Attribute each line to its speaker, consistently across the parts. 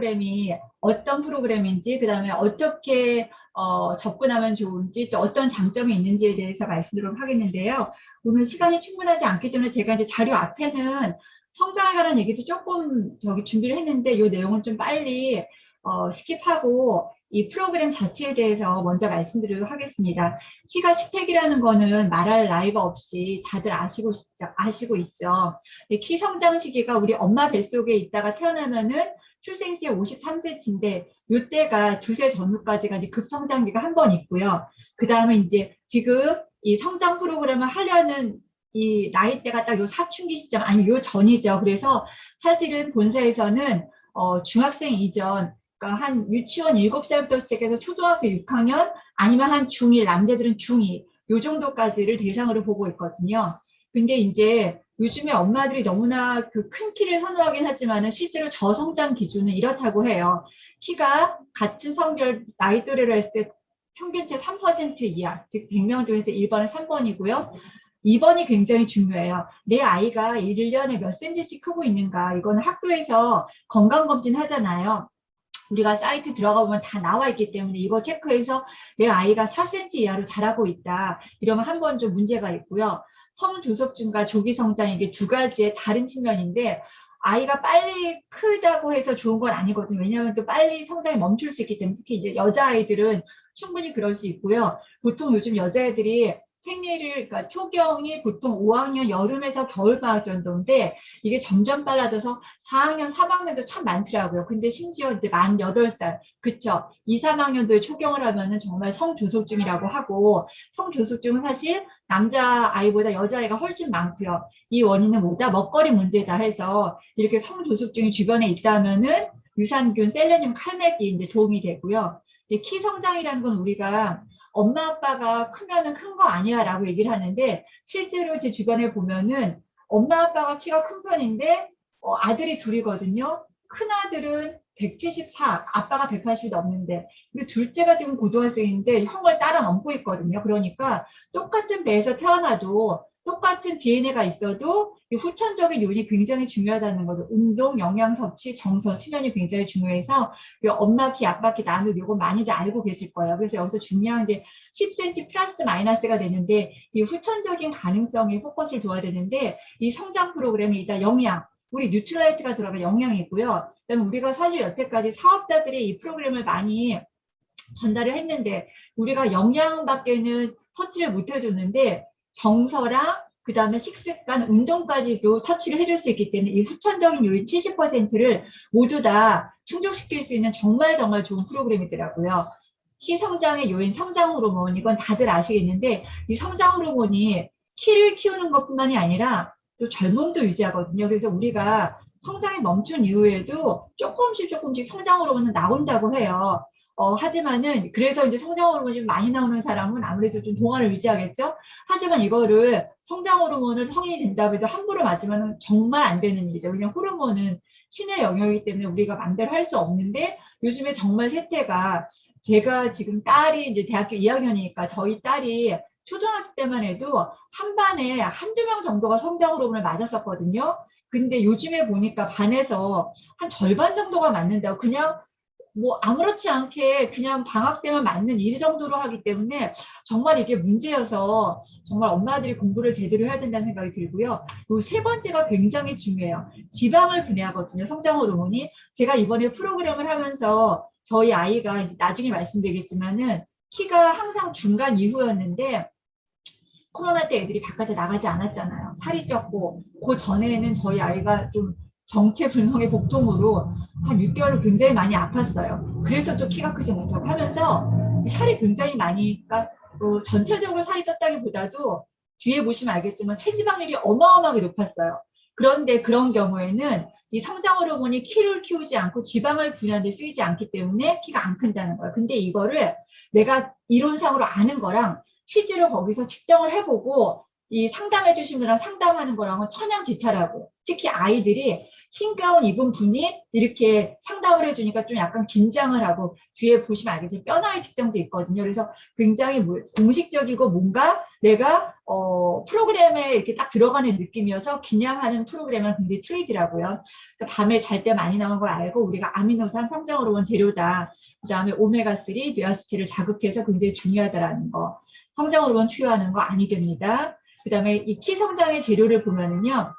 Speaker 1: 프로그램이 어떤 프로그램인지, 그 다음에 어떻게 접근하면 좋은지, 또 어떤 장점이 있는지에 대해서 말씀드리도록 하겠는데요. 오늘 시간이 충분하지 않기 때문에 제가 이제 자료 앞에는 성장에 관한 얘기도 조금 준비를 했는데 이 내용은 좀 빨리 스킵하고 이 프로그램 자체에 대해서 먼저 말씀드리도록 하겠습니다. 키가 스펙이라는 거는 말할 나위가 없이 다들 아시고 있죠. 키 성장 시기가 우리 엄마 뱃속에 있다가 태어나면은 출생 시에 53cm인데 이때가 두세 전후까지가 이제 급성장기가 한 번 있고요. 그 다음에 이제 지금 이 성장 프로그램을 하려는 이 나이대가 딱 요 사춘기 시점 아니면 요 전이죠. 그래서 사실은 본사에서는 중학생 이전, 그러니까 한 유치원 7살부터 시작해서 초등학교 6학년 아니면 한 중1, 남자들은 중2 요 정도까지를 대상으로 보고 있거든요. 근데 이제 요즘에 엄마들이 너무나 그 큰 키를 선호하긴 하지만은 실제로 저성장 기준은 이렇다고 해요. 키가 같은 성별 나이 또래로 했을 때 평균치 3% 이하, 즉 100명 중에서 1번은 3번이고요. 2번이 굉장히 중요해요. 내 아이가 1년에 몇 cm씩 크고 있는가. 이거는 학교에서 건강검진 하잖아요. 우리가 사이트 들어가 보면 다 나와 있기 때문에 이거 체크해서 내 아이가 4cm 이하로 자라고 있다. 이러면 한 번 좀 문제가 있고요. 성조속증과 조기성장 이게 두 가지의 다른 측면인데 아이가 빨리 크다고 해서 좋은 건 아니거든요. 왜냐하면 또 빨리 성장이 멈출 수 있기 때문에 특히 이제 여자아이들은 충분히 그럴 수 있고요. 보통 요즘 여자애들이 생리를, 그러니까 초경이 보통 5학년 여름에서 겨울방학 정도인데 이게 점점 빨라져서 4학년, 3학년도 참 많더라고요. 근데 심지어 이제 만 8살, 그쵸? 2, 3학년도에 초경을 하면은 정말 성조속증이라고 하고 성조속증은 사실 남자아이보다 여자아이가 훨씬 많고요. 이 원인은 뭐다? 먹거리 문제다 해서 이렇게 성조숙증이 주변에 있다면은 유산균, 셀레늄, 칼맥이 이제 도움이 되고요. 키 성장이라는 건 우리가 엄마 아빠가 크면은 큰 거 아니야 라고 얘기를 하는데 실제로 제 주변에 보면은 엄마 아빠가 키가 큰 편인데 아들이 둘이거든요. 큰 아들은 174, 아빠가 180이 넘는데 그리고 둘째가 지금 고등학생인데 형을 따라 넘고 있거든요. 그러니까 똑같은 배에서 태어나도 똑같은 DNA가 있어도 이 후천적인 요인이 굉장히 중요하다는 거죠. 운동, 영양 섭취, 정서, 수면이 굉장히 중요해서 엄마 키, 아빠 키 나누고 이거 많이들 알고 계실 거예요. 그래서 여기서 중요한 게 10cm 플러스 마이너스가 되는데 이 후천적인 가능성에 포커스를 둬야 되는데 이 성장 프로그램이 일단 영양, 우리 뉴트라이트가 들어간 영양이고요. 그다음에 우리가 사실 여태까지 사업자들이 이 프로그램을 많이 전달을 했는데 우리가 영양밖에는 터치를 못 해줬는데 정서랑 그 다음에 식습관, 운동까지도 터치를 해줄 수 있기 때문에 이 후천적인 요인 70%를 모두 다 충족시킬 수 있는 정말 좋은 프로그램이더라고요. 키 성장의 요인 성장 호르몬 이건 다들 아시겠는데 이 성장 호르몬이 키를 키우는 것뿐만이 아니라 또 젊음도 유지하거든요. 그래서 우리가 성장이 멈춘 이후에도 조금씩 성장 호르몬은 나온다고 해요. 하지만은 그래서 이제 성장 호르몬이 좀 많이 나오는 사람은 아무래도 좀 동안을 유지하겠죠. 하지만 이거를 성장 호르몬을 성인이 된다고 해도 함부로 맞으면 정말 안 되는 일이죠. 왜냐면 호르몬은 신의 영역이기 때문에 우리가 맘대로 할 수 없는데 요즘에 정말 세태가 제가 지금 딸이 이제 대학교 2학년이니까 저희 딸이 초등학교 때만 해도 한 반에 한두 명 정도가 성장 호르몬을 맞았었거든요. 근데 요즘에 보니까 반에서 한 절반 정도가 맞는다고 그냥 뭐 아무렇지 않게 그냥 방학 때만 맞는 일 정도로 하기 때문에 정말 이게 문제여서 정말 엄마들이 공부를 제대로 해야 된다는 생각이 들고요. 요 세 번째가 굉장히 중요해요. 지방을 분해하거든요. 성장 호르몬이. 제가 이번에 프로그램을 하면서 저희 아이가 이제 나중에 말씀드리겠지만은 키가 항상 중간 이후였는데 코로나 때 애들이 바깥에 나가지 않았잖아요. 살이 쪘고 그 전에는 저희 아이가 좀 정체불명의 복통으로 한 6개월을 굉장히 많이 아팠어요. 그래서 또 키가 크지 못하고 하면서 살이 굉장히 많이, 그러니까 전체적으로 살이 쪘다기보다도 뒤에 보시면 알겠지만 체지방률이 어마어마하게 높았어요. 그런데 그런 경우에는 이 성장 호르몬이 키를 키우지 않고 지방을 분해하는 데 쓰이지 않기 때문에 키가 안 큰다는 거예요. 근데 이거를 내가 이론상으로 아는 거랑 실제로 거기서 측정을 해보고 이 상담해 주신 분이랑 상담하는 거랑은 천양지차라고. 특히 아이들이 흰 가운 입은 분이 이렇게 상담을 해주니까 좀 약간 긴장을 하고, 뒤에 보시면 알겠지만 뼈나이 측정도 있거든요. 그래서 굉장히 공식적이고 뭔가 내가 프로그램에 이렇게 딱 들어가는 느낌이어서 기념하는 프로그램은 굉장히 틀리더라고요. 그러니까 밤에 잘 때 많이 나온 걸 알고 우리가 아미노산 성장호르몬 재료다. 그 다음에 오메가3 뇌하수체를 자극해서 굉장히 중요하다라는 거. 성장호르몬 투여하는 거 아니 됩니다. 그 다음에 이 키 성장의 재료를 보면은요.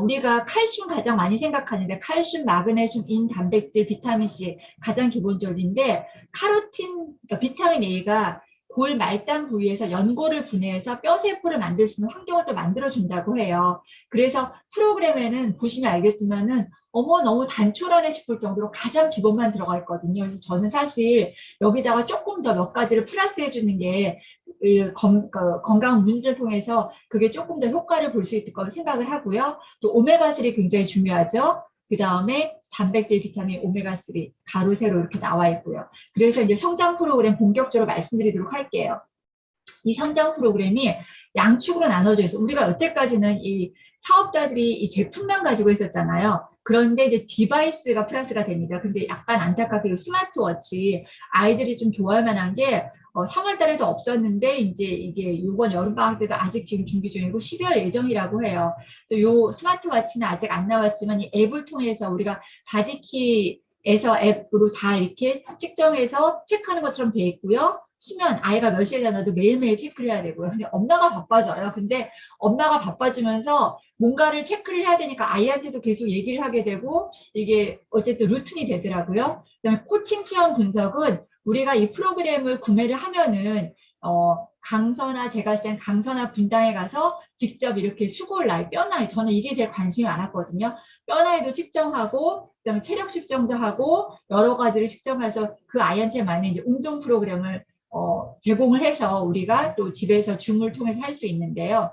Speaker 1: 우리가 칼슘 가장 많이 생각하는데 칼슘, 마그네슘, 인, 단백질, 비타민C 가장 기본적인데 카로틴, 그러니까 비타민 A가 골 말단 부위에서 연골을 분해해서 뼈세포를 만들 수 있는 환경을 또 만들어준다고 해요. 그래서 프로그램에는 보시면 알겠지만은 어머 너무 단촐하네 싶을 정도로 가장 기본만 들어가 있거든요. 그래서 저는 사실 여기다가 조금 더 몇 가지를 플러스해 주는 게 건강 문제를 통해서 그게 조금 더 효과를 볼 수 있을 거라고 생각을 하고요. 또 오메가3 굉장히 중요하죠. 그 다음에 단백질, 비타민, 오메가3 가로 세로 이렇게 나와 있고요. 그래서 이제 성장 프로그램 본격적으로 말씀드리도록 할게요. 이 성장 프로그램이 양축으로 나눠져 있어요. 우리가 여태까지는 이 사업자들이 이 제품만 가지고 있었잖아요. 그런데 이제 디바이스가 플러스가 됩니다. 근데 약간 안타깝게 스마트워치 아이들이 좀 좋아할 만한 게 3월 달에도 없었는데 이제 이게 이번 여름방학 때도 아직 지금 준비 중이고 12월 예정이라고 해요. 요 스마트워치는 아직 안 나왔지만 이 앱을 통해서 우리가 바디키에서 앱으로 다 이렇게 측정해서 체크하는 것처럼 되어 있고요. 수면 아이가 몇 시에 자나도 매일매일 체크를 해야 되고요. 근데 엄마가 바빠져요. 근데 엄마가 바빠지면서 뭔가를 체크를 해야 되니까 아이한테도 계속 얘기를 하게 되고 이게 어쨌든 루틴이 되더라고요. 그다음에 코칭 체험 분석은 우리가 이 프로그램을 구매를 하면은 강서나 제가 했을 땐 강서나 분당에 가서 직접 이렇게 수골날, 뼈나이 저는 이게 제일 관심이 많았거든요. 뼈나이도 측정하고 그다음에 체력 측정도 하고 여러 가지를 측정해서 그 아이한테 맞는 이제 운동 프로그램을 제공을 해서 우리가 또 집에서 줌을 통해서 할 수 있는데요.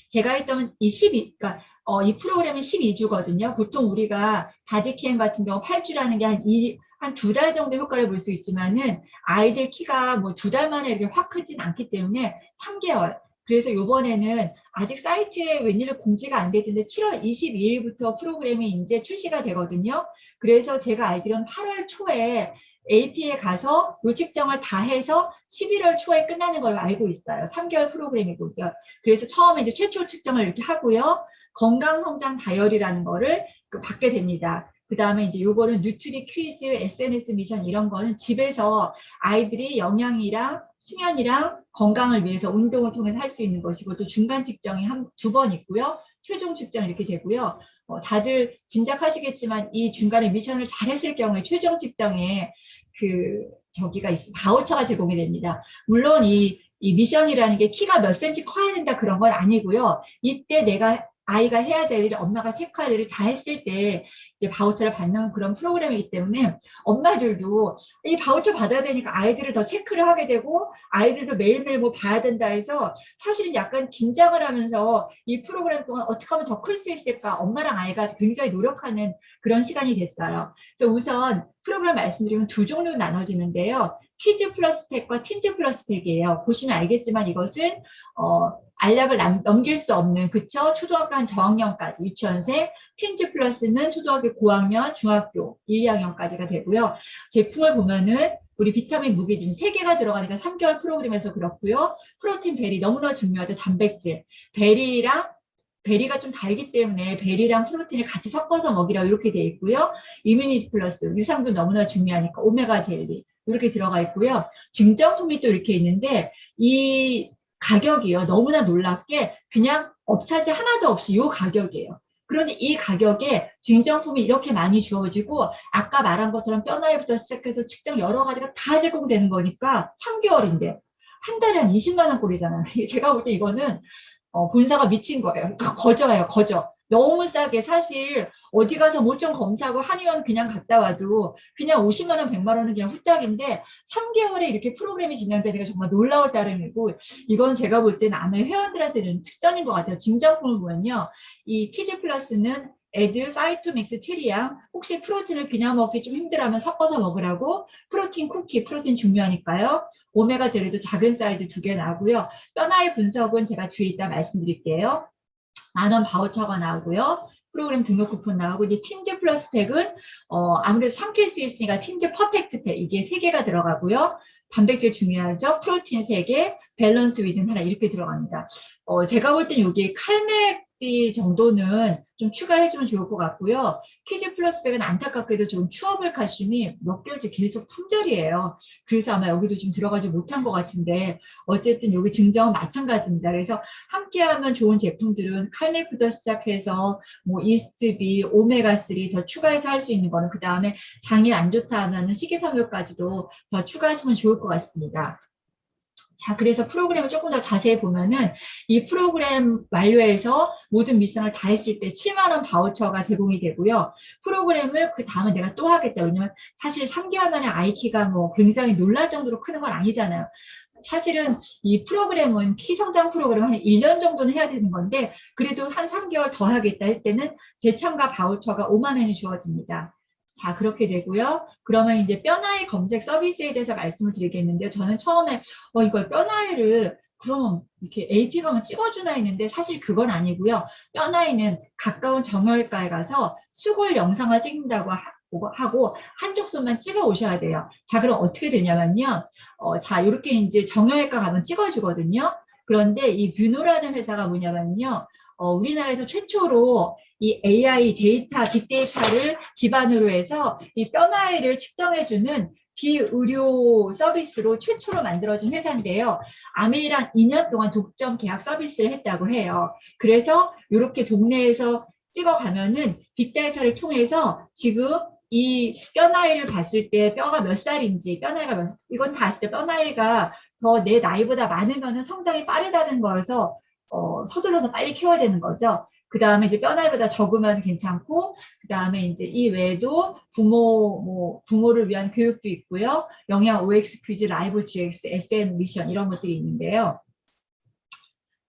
Speaker 1: 제가 했던 이 12, 그러니까 이 프로그램이 12주거든요. 보통 우리가 바디캠 같은 경우 8주라는 게 한 두 달 정도 효과를 볼 수 있지만은 아이들 키가 뭐 두 달 만에 이렇게 확 크진 않기 때문에 3개월. 그래서 요번에는 아직 사이트에 웬일로 공지가 안 됐는데 7월 22일부터 프로그램이 이제 출시가 되거든요. 그래서 제가 알기로는 8월 초에 AP에 가서 요 측정을 다 해서 11월 초에 끝나는 걸로 알고 있어요. 3개월 프로그램이고요. 그래서 처음에 이제 최초 측정을 이렇게 하고요. 건강성장 다이어리라는 거를 받게 됩니다. 그 다음에 이제 요거는 뉴트리 퀴즈, SNS 미션 이런 거는 집에서 아이들이 영양이랑 수면이랑 건강을 위해서 운동을 통해서 할 수 있는 것이고 또 중간 측정이 두 번 있고요. 최종 측정 이렇게 되고요. 다들 짐작하시겠지만 이 중간에 미션을 잘했을 경우에 최종 측정에 저기가 있어 바우처가 제공이 됩니다. 물론 이 미션이라는 게 키가 몇 센치 커야 된다 그런 건 아니고요. 이때 내가 아이가 해야 될 일을 엄마가 체크할 일을 다 했을 때 이제 바우처를 받는 그런 프로그램이기 때문에 엄마들도 이 바우처 받아야 되니까 아이들을 더 체크를 하게 되고 아이들도 매일매일 뭐 봐야 된다 해서 사실은 약간 긴장을 하면서 이 프로그램 동안 어떻게 하면 더 클 수 있을까 엄마랑 아이가 굉장히 노력하는 그런 시간이 됐어요. 그래서 우선 프로그램 말씀드리면 두 종류로 나눠지는데요. 키즈 플러스 팩과 틴즈 플러스 팩이에요. 보시면 알겠지만 이것은 알약을 넘길 수 없는 그쵸? 초등학교 한 저학년까지 유치원생, 틴즈 플러스는 초등학교 고학년, 중학교 1, 2학년까지가 되고요. 제품을 보면은 우리 비타민 무기질 3개가 들어가니까 3개월 프로그램에서 그렇고요. 프로틴 베리 너무나 중요하죠. 단백질. 베리가 좀 달기 때문에 베리랑 프로틴을 같이 섞어서 먹이라고 이렇게 되어 있고요. 이뮤니티 플러스, 유산균 너무나 중요하니까 오메가 젤리 이렇게 들어가 있고요. 증정품이 또 이렇게 있는데 이 가격이요. 너무나 놀랍게 그냥 업차지 하나도 없이 이 가격이에요. 그런데 이 가격에 증정품이 이렇게 많이 주어지고 아까 말한 것처럼 뼈나이부터 시작해서 측정 여러 가지가 다 제공되는 거니까 3개월인데 한 달에 한 20만 원 꼴이잖아요. 제가 볼 때 이거는 본사가 미친 거예요. 거저예요, 거저. 너무 싸게 사실 어디 가서 모좀 검사하고 한의원 그냥 갔다 와도 그냥 50만 원, 100만 원은 그냥 후딱인데 3개월에 이렇게 프로그램이 진행되는 게 정말 놀라울 따름이고 이건 제가 볼 때는 아마 회원들한테는 특전인 것 같아요. 증정품을 보면요. 이 키즈 플러스는 애들 파이토믹스 체리향 혹시 프로틴을 그냥 먹기 좀 힘들어하면 섞어서 먹으라고 프로틴 쿠키, 프로틴 중요하니까요. 오메가 젤리도 작은 사이즈 2개 나오고요. 뼈나이 분석은 제가 뒤에 있다 말씀드릴게요. 만원 바우처가 나오고요. 프로그램 등록 쿠폰 나오고, 이제 팀즈 플러스 팩은 아무래도 삼킬 수 있으니까 팀즈 퍼펙트 팩 이게 3개가 들어가고요. 단백질 중요하죠. 프로틴 3개, 밸런스 위든 하나 이렇게 들어갑니다. 제가 볼 땐 여기 칼맥비 정도는 좀 추가해주면 좋을 것 같고요. 키즈 플러스 백은 안타깝게도 지금 추어블 칼슘이 몇 개월째 계속 품절이에요. 그래서 아마 여기도 좀 들어가지 못한 것 같은데 어쨌든 여기 증정은 마찬가지입니다. 그래서 함께하면 좋은 제품들은 칼맥부터 시작해서 뭐 이스트비, 오메가3 더 추가해서 할 수 있는 거는 그 다음에 장이 안 좋다 하면 식이섬유까지도 더 추가하시면 좋을 것 같습니다. 자, 그래서 프로그램을 조금 더 자세히 보면은 이 프로그램 완료해서 모든 미션을 다 했을 때 7만 원 바우처가 제공이 되고요. 프로그램을 그 다음에 내가 또 하겠다. 왜냐면 사실 3개월 만에 아이키가 뭐 굉장히 놀랄 정도로 크는 건 아니잖아요. 사실은 이 프로그램은 키 성장 프로그램 한 1년 정도는 해야 되는 건데 그래도 한 3개월 더 하겠다 할 때는 재참가 바우처가 5만 원이 주어집니다. 자, 그렇게 되고요. 그러면 이제 뼈나이 검색 서비스에 대해서 말씀을 드리겠는데요. 저는 처음에 이걸 뼈나이를 그러면 이렇게 AP감을 찍어주나 했는데 사실 그건 아니고요. 뼈나이는 가까운 정형외과에 가서 수골 영상을 찍는다고 하고 한쪽 손만 찍어 오셔야 돼요. 자, 그럼 어떻게 되냐면요. 자, 이렇게 이제 정형외과 가면 찍어주거든요. 그런데 이 뷰노라는 회사가 뭐냐면요. 우리나라에서 최초로 이 AI 데이터, 빅데이터를 기반으로 해서 이 뼈나이를 측정해주는 비의료 서비스로 최초로 만들어진 회사인데요. 아메이랑 2년 동안 독점 계약 서비스를 했다고 해요. 그래서 이렇게 동네에서 찍어가면은 빅데이터를 통해서 지금 이 뼈나이를 봤을 때 뼈가 몇 살인지, 뼈나이가 이건 다 아시죠? 뼈나이가 더 내 나이보다 많으면 성장이 빠르다는 거여서 서둘러서 빨리 키워야 되는 거죠. 그 다음에 이제 뼈나이보다 적으면 괜찮고, 그 다음에 이제 이 외에도 부모를 위한 교육도 있고요. 영양 OX 퀴즈, 라이브 GX, SN 미션 이런 것들이 있는데요.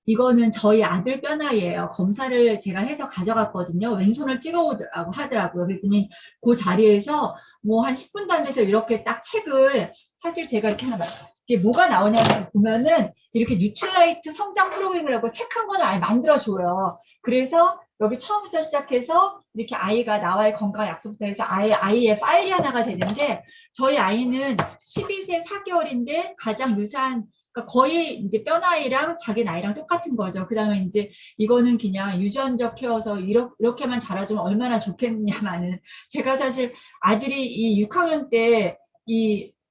Speaker 1: 이거는 저희 아들 뼈나이예요. 검사를 제가 해서 가져갔거든요. 왼손을 찍어오라고 하더라고요. 그랬더니 그 자리에서 뭐 한 10분도 안 돼서 이렇게 딱 책을 사실 제가 이렇게 하나 이게 뭐가 나오냐면 보면은 이렇게 뉴트라이트 성장 프로그램이라고 책 한 권을 아예 만들어줘요. 그래서 여기 처음부터 시작해서 이렇게 아이가 나와의 건강 약속부터 해서 아이의 파일이 하나가 되는데 저희 아이는 12세 4개월인데 가장 유사한 그러니까 거의 이제 뼈나이랑 자기 나이랑 똑같은 거죠. 그 다음에 이제 이거는 그냥 유전적 케어서 이렇게만 자라주면 얼마나 좋겠냐마는 제가 사실 아들이 이 6학년 때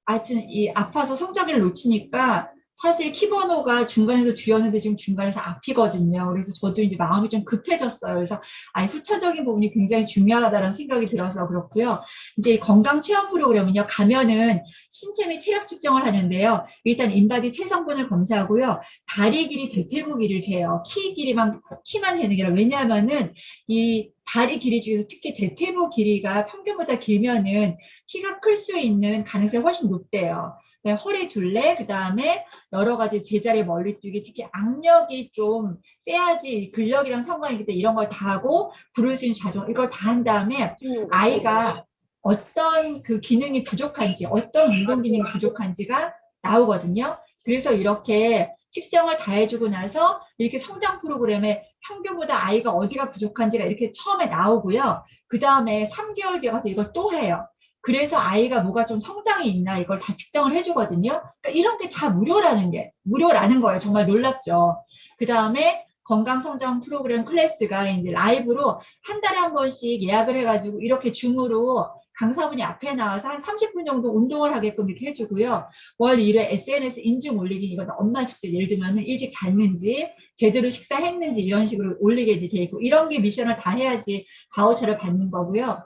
Speaker 1: 하여튼 이 아파서 성장기를 놓치니까 사실 키번호가 중간에서 주였는데 지금 중간에서 앞이거든요. 그래서 저도 이제 마음이 좀 급해졌어요. 그래서 후차적인 부분이 굉장히 중요하다는 생각이 들어서 그렇고요. 이제 이 건강 체험 프로그램은요. 가면은 신체 및 체력 측정을 하는데요. 일단 인바디 체성분을 검사하고요. 다리 길이 대퇴부 길이를 재요. 키만 재는 게 아니라 왜냐하면은 이 다리 길이 중에서 특히 대퇴부 길이가 평균보다 길면은 키가 클 수 있는 가능성이 훨씬 높대요. 허리 둘레, 그 다음에 여러 가지 제자리 멀리뛰기, 특히 악력이 좀 세야지 근력이랑 상관이기 때문에 이런 걸 다 하고 부를 수 있는 자전 이걸 다 한 다음에 아이가 어떤 그 기능이 부족한지, 어떤 운동 기능이 부족한지가 나오거든요. 그래서 이렇게 측정을 다 해주고 나서 이렇게 성장 프로그램에 평균보다 아이가 어디가 부족한지가 이렇게 처음에 나오고요. 그 다음에 3개월 뒤에 가서 이걸 또 해요. 그래서 아이가 뭐가 좀 성장이 있나 이걸 다 측정을 해주거든요. 그러니까 이런 게 다 무료라는 거예요. 정말 놀랍죠. 그 다음에 건강성장 프로그램 클래스가 이제 라이브로 한 달에 한 번씩 예약을 해가지고 이렇게 줌으로 강사분이 앞에 나와서 한 30분 정도 운동을 하게끔 이렇게 해주고요. 월 1회 SNS 인증 올리기 이건 엄마 식대 예를 들면 일찍 잤는지 제대로 식사했는지 이런 식으로 올리게 돼 있고 이런 게 미션을 다 해야지 바우처를 받는 거고요.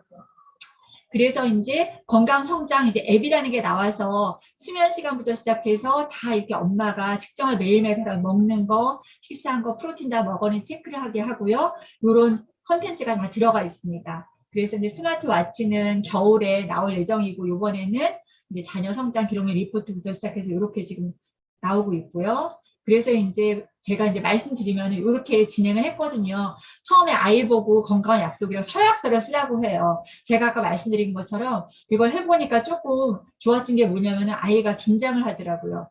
Speaker 1: 그래서 이제 건강 성장 이제 앱이라는 게 나와서 수면 시간부터 시작해서 다 이렇게 엄마가 측정을 매일매일 먹는 거, 식사한 거, 프로틴 다 먹었는지 체크를 하게 하고요. 이런 컨텐츠가 다 들어가 있습니다. 그래서 이제 스마트워치는 겨울에 나올 예정이고 이번에는 이제 자녀 성장 기록물 리포트부터 시작해서 이렇게 지금 나오고 있고요. 그래서 이제 제가 이제 말씀드리면 이렇게 진행을 했거든요. 처음에 아이 보고 건강 약속이랑 서약서를 쓰라고 해요. 제가 아까 말씀드린 것처럼 이걸 해보니까 조금 좋았던 게 뭐냐면 아이가 긴장을 하더라고요.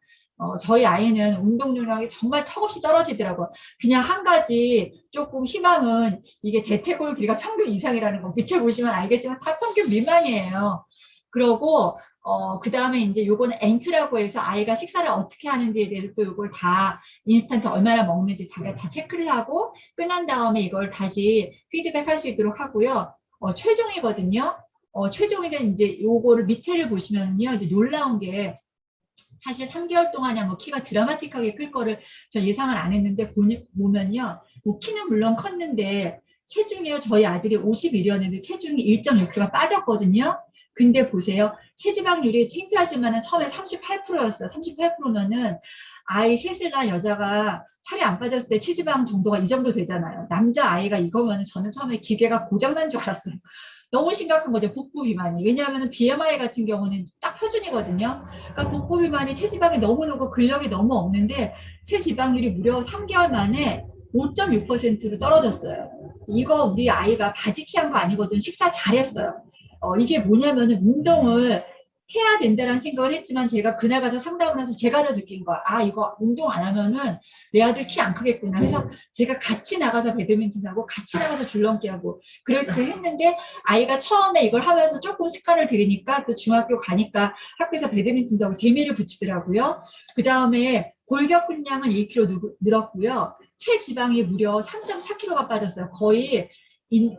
Speaker 1: 저희 아이는 운동량이 정말 턱없이 떨어지더라고요. 그냥 한 가지 조금 희망은 이게 대퇴골 길이가 평균 이상이라는 거 밑에 보시면 알겠지만 다 평균 미만이에요. 그러고 그 다음에 이제 요거는 앵크라고 해서 아이가 식사를 어떻게 하는지에 대해서 또 요걸 다 인스턴트 얼마나 먹는지 다 체크를 하고 끝난 다음에 이걸 다시 피드백 할 수 있도록 하고요. 최종이거든요. 최종이는 이제 요거를 밑에를 보시면요. 이제 놀라운 게 사실 3개월 동안에 뭐 키가 드라마틱하게 클 거를 저 예상을 안 했는데 보면요. 뭐 키는 물론 컸는데 체중이요. 저희 아들이 51이었는데 체중이 1.6kg가 빠졌거든요. 근데 보세요. 체지방률이 창피하지만은 처음에 38%였어요. 38%면은 아이 셋을 낳은 여자가 살이 안 빠졌을 때 체지방 정도가 이 정도 되잖아요. 남자 아이가 이거면은 저는 처음에 기계가 고장난 줄 알았어요. 너무 심각한 거죠. 복부 비만이. 왜냐하면 BMI 같은 경우는 딱 표준이거든요. 그러니까 복부 비만이 체지방이 너무 높고 근력이 너무 없는데 체지방률이 무려 3개월 만에 5.6%로 떨어졌어요. 이거 우리 아이가 바디키한 거 아니거든. 식사 잘했어요. 이게 뭐냐면은 운동을 해야 된다는 생각을 했지만 제가 그날 가서 상담을 해서 제가 더 느낀 거야. 아, 이거 운동 안 하면은 내 아들 키 안 크겠구나. 그래서 제가 같이 나가서 배드민턴하고 같이 나가서 줄넘기하고 그렇게 했는데 아이가 처음에 이걸 하면서 조금 습관을 들이니까 또 중학교 가니까 학교에서 배드민턴도 하고 재미를 붙이더라고요. 그 다음에 골격근량은 1kg 늘었고요. 체지방이 무려 3.4kg가 빠졌어요. 거의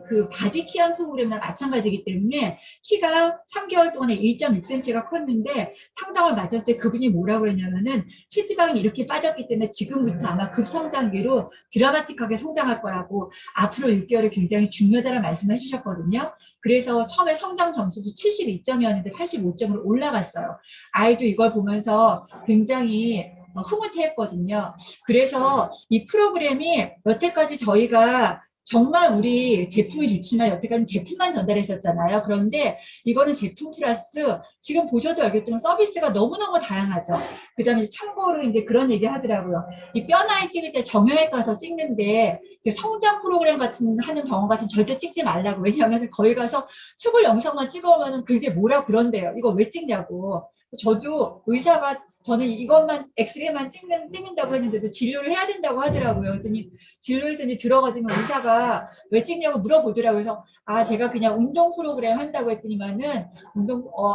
Speaker 1: 그 바디키한 프로그램이랑 마찬가지이기 때문에 키가 3개월 동안에 1.6cm가 컸는데 상담을 마쳤을 때 그분이 뭐라고 했냐면은 체지방이 이렇게 빠졌기 때문에 지금부터 아마 급성장기로 드라마틱하게 성장할 거라고 앞으로 6개월이 굉장히 중요하다는 말씀을 해주셨거든요. 그래서 처음에 성장 점수도 72점이었는데 85점으로 올라갔어요. 아이도 이걸 보면서 굉장히 흐뭇해했거든요. 그래서 이 프로그램이 여태까지 저희가 정말 우리 제품이 좋지만 여태까지 제품만 전달했었잖아요. 그런데 이거는 제품 플러스 지금 보셔도 알겠지만 서비스가 너무너무 다양하죠. 그 다음에 참고로 이제 그런 얘기 하더라고요. 이 뼈 나이 찍을 때 정형외과 가서 찍는데 성장 프로그램 같은 하는 병원 가서 절대 찍지 말라고. 왜냐하면 거기 가서 수글 영상만 찍어오면 그게 뭐라 그런대요. 이거 왜 찍냐고. 저도 의사가 저는 이것만 엑스레이만 찍는다고 했는데도 진료를 해야 된다고 하더라고요. 그랬더니 진료에서 이제 들어가지면 의사가 왜 찍냐고 물어보더라고요. 그래서 제가 그냥 운동 프로그램 한다고 했더니만은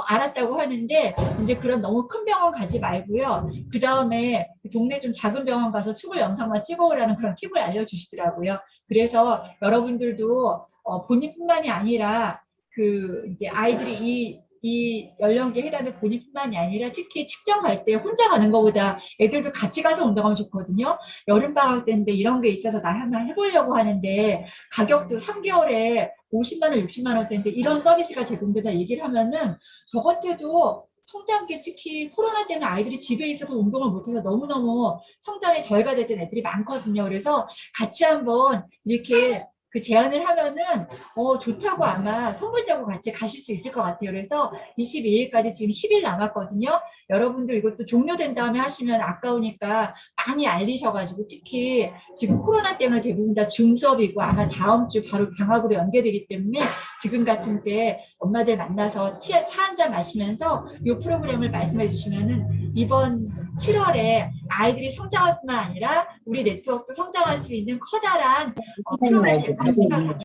Speaker 1: 알았다고 하는데 이제 그런 너무 큰 병원 가지 말고요. 그 다음에 동네 좀 작은 병원 가서 수글 영상만 찍어오라는 그런 팁을 알려주시더라고요. 그래서 여러분들도 본인뿐만이 아니라 그 이제 아이들이 이 연령대에 해당되는 본인뿐만이 아니라 특히 측정 갈 때 혼자 가는 것보다 애들도 같이 가서 운동하면 좋거든요. 여름방학 때인데 이런 게 있어서 나 한번 해보려고 하는데 가격도 3개월에 50만 원, 60만 원대인데 이런 서비스가 제공된다 얘기를 하면은 저 같아도 성장기 특히 코로나 때문에 아이들이 집에 있어서 운동을 못해서 너무너무 성장에 저해가 됐던 애들이 많거든요. 그래서 같이 한번 이렇게 그 제안을 하면은 좋다고 아마 선물자고 같이 가실 수 있을 것 같아요. 그래서 22일까지 지금 10일 남았거든요. 여러분들 이것도 종료된 다음에 하시면 아까우니까 많이 알리셔가지고 특히 지금 코로나 때문에 대부분 다 줌수업이고 아마 다음 주 바로 방학으로 연계되기 때문에 지금 같은 때 엄마들 만나서 차 한잔 마시면서 이 프로그램을 말씀해 주시면은 이번 7월에 아이들이 성장할 뿐만 아니라 우리 네트워크도 성장할 수 있는 커다란 프로그램 제공을 생각합니다.